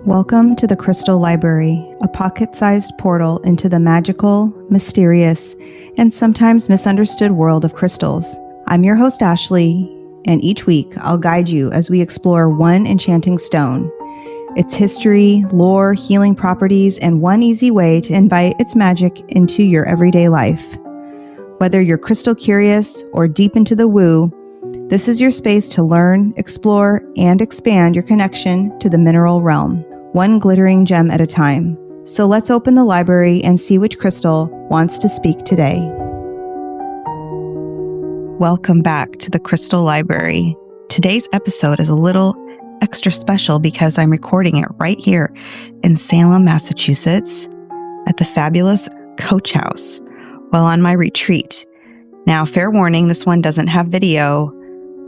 Welcome to the Crystal Library, a pocket-sized portal into the magical, mysterious, and sometimes misunderstood world of crystals. I'm your host, Ashleigh, and each week I'll guide you as we explore one enchanting stone, its history, lore, healing properties, and one easy way to invite its magic into your everyday life. Whether you're crystal curious or deep into the woo, this is your space to learn, explore, and expand your connection to the mineral realm, one glittering gem at a time. So let's open the library and see which crystal wants to speak today. Welcome back to the Crystal Library. Today's episode is a little extra special because I'm recording it right here in Salem, Massachusetts at the fabulous Coach House while on my retreat. Now, fair warning, this one doesn't have video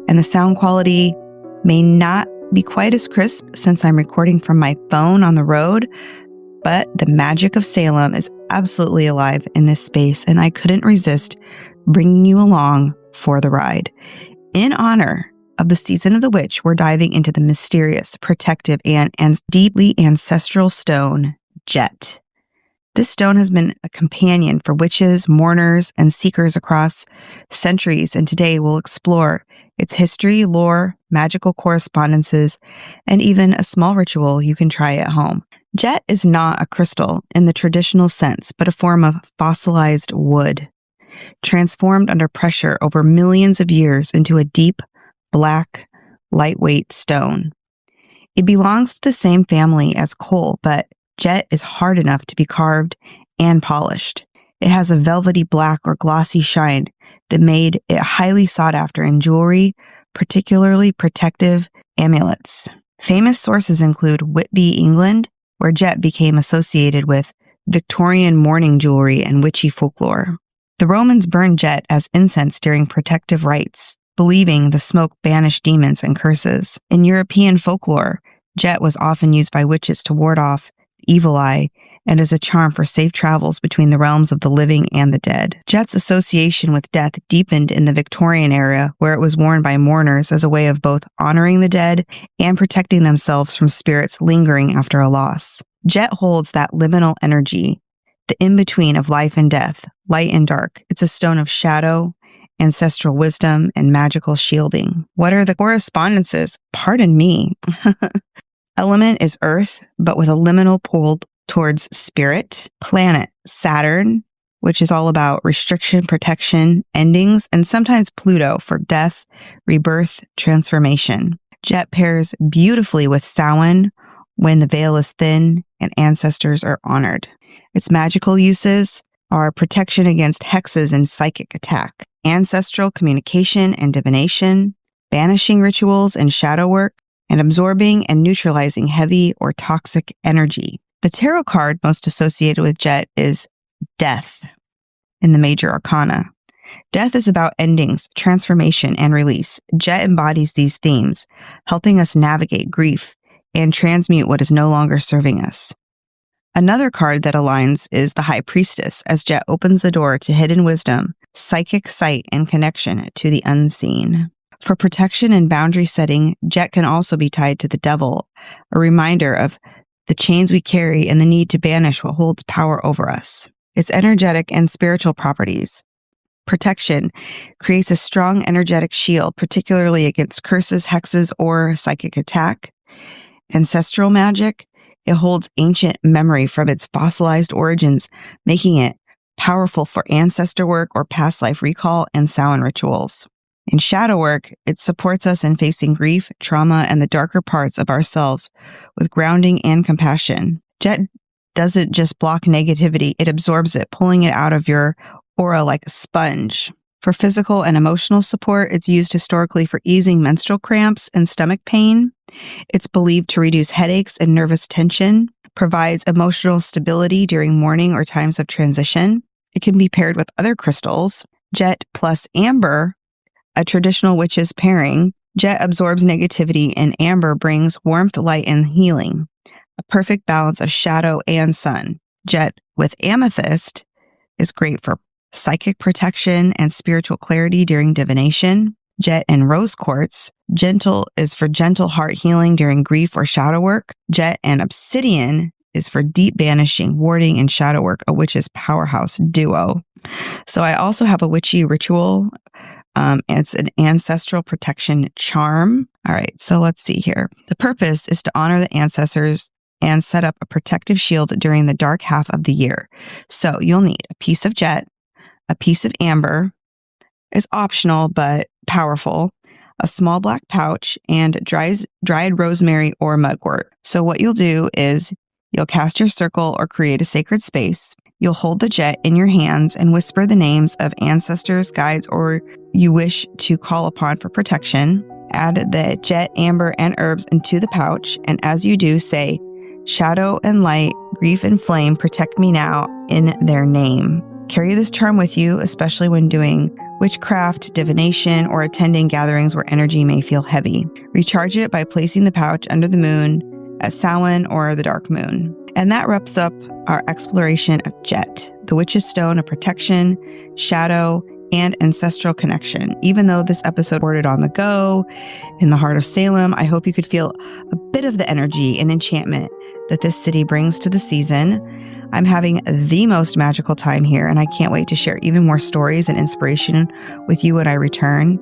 and the sound quality may not be quite as crisp since I'm recording from my phone on the road, but the magic of Salem is absolutely alive in this space, and I couldn't resist bringing you along for the ride. In honor of the season of the witch, we're diving into the mysterious, protective, and deeply ancestral stone, Jet. This stone has been a companion for witches, mourners, and seekers across centuries, and today we'll explore its history, lore, magical correspondences, and even a small ritual you can try at home. Jet is not a crystal in the traditional sense, but a form of fossilized wood, transformed under pressure over millions of years into a deep, black, lightweight stone. It belongs to the same family as coal, but Jet is hard enough to be carved and polished. It has a velvety black or glossy shine that made it highly sought after in jewelry, particularly protective amulets. Famous sources include Whitby, England, where Jet became associated with Victorian mourning jewelry and witchy folklore. The Romans burned Jet as incense during protective rites, believing the smoke banished demons and curses. In European folklore, Jet was often used by witches to ward off evil eye and as a charm for safe travels between the realms of the living and the dead. Jet's association with death deepened in the Victorian era, where it was worn by mourners as a way of both honoring the dead and protecting themselves from spirits lingering after a loss. Jet holds that liminal energy, the in-between of life and death, light and dark. It's a stone of shadow, ancestral wisdom, and magical shielding. What are the correspondences? Pardon me. Element is earth, but with a liminal pull towards spirit. Planet, Saturn, which is all about restriction, protection, endings, and sometimes Pluto for death, rebirth, transformation. Jet pairs beautifully with Samhain when the veil is thin and ancestors are honored. Its magical uses are protection against hexes and psychic attack, ancestral communication and divination, banishing rituals and shadow work, and absorbing and neutralizing heavy or toxic energy. The tarot card most associated with Jet is Death in the major arcana. Death is about endings, transformation, and release. Jet embodies these themes, helping us navigate grief and transmute what is no longer serving us. Another card that aligns is the High Priestess, as Jet opens the door to hidden wisdom, psychic sight, and connection to the unseen. For protection and boundary setting, Jet can also be tied to the devil, a reminder of the chains we carry and the need to banish what holds power over us. Its energetic and spiritual properties. Protection creates a strong energetic shield, particularly against curses, hexes, or psychic attack. Ancestral magic, it holds ancient memory from its fossilized origins, making it powerful for ancestor work or past life recall and Samhain rituals. In shadow work, it supports us in facing grief, trauma, and the darker parts of ourselves with grounding and compassion. Jet doesn't just block negativity, it absorbs it, pulling it out of your aura like a sponge. For physical and emotional support, it's used historically for easing menstrual cramps and stomach pain. It's believed to reduce headaches and nervous tension, provides emotional stability during mourning or times of transition. It can be paired with other crystals. Jet plus amber, a traditional witch's pairing. Jet absorbs negativity and amber brings warmth, light, and healing. A perfect balance of shadow and sun. Jet with amethyst is great for psychic protection and spiritual clarity during divination. Jet and rose quartz. Gentle is for gentle heart healing during grief or shadow work. Jet and obsidian is for deep banishing, warding, and shadow work, a witch's powerhouse duo. So I also have a witchy ritual. It's an ancestral protection charm. All right, so let's see here. The purpose is to honor the ancestors and set up a protective shield during the dark half of the year. So you'll need a piece of jet, a piece of amber, is optional but powerful, a small black pouch, and dried rosemary or mugwort. So what you'll do is you'll cast your circle or create a sacred space. You'll hold the jet in your hands and whisper the names of ancestors, guides, or you wish to call upon for protection. Add the jet, amber, and herbs into the pouch, and as you do, say, "Shadow and light, grief and flame, protect me now in their name." Carry this charm with you, especially when doing witchcraft, divination, or attending gatherings where energy may feel heavy. Recharge it by placing the pouch under the moon, at Samhain, or the dark moon. And that wraps up our exploration of Jet, the witch's stone of protection, shadow, and ancestral connection. Even though this episode recorded on the go, in the heart of Salem, I hope you could feel a bit of the energy and enchantment that this city brings to the season. I'm having the most magical time here, and I can't wait to share even more stories and inspiration with you when I return.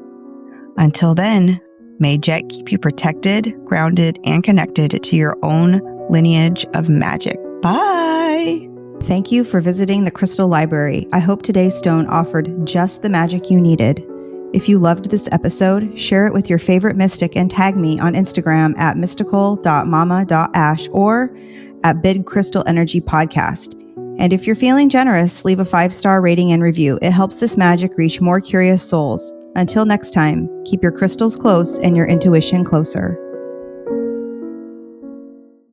Until then, may Jet keep you protected, grounded, and connected to your own lineage of magic. Bye! Thank you for visiting the Crystal Library. I hope today's stone offered just the magic you needed. If you loved this episode, share it with your favorite mystic and tag me on Instagram at mystical.mama.ash or at Bid Crystal Energy Podcast. And if you're feeling generous, leave a 5-star rating and review. It helps this magic reach more curious souls. Until next time, keep your crystals close and your intuition closer.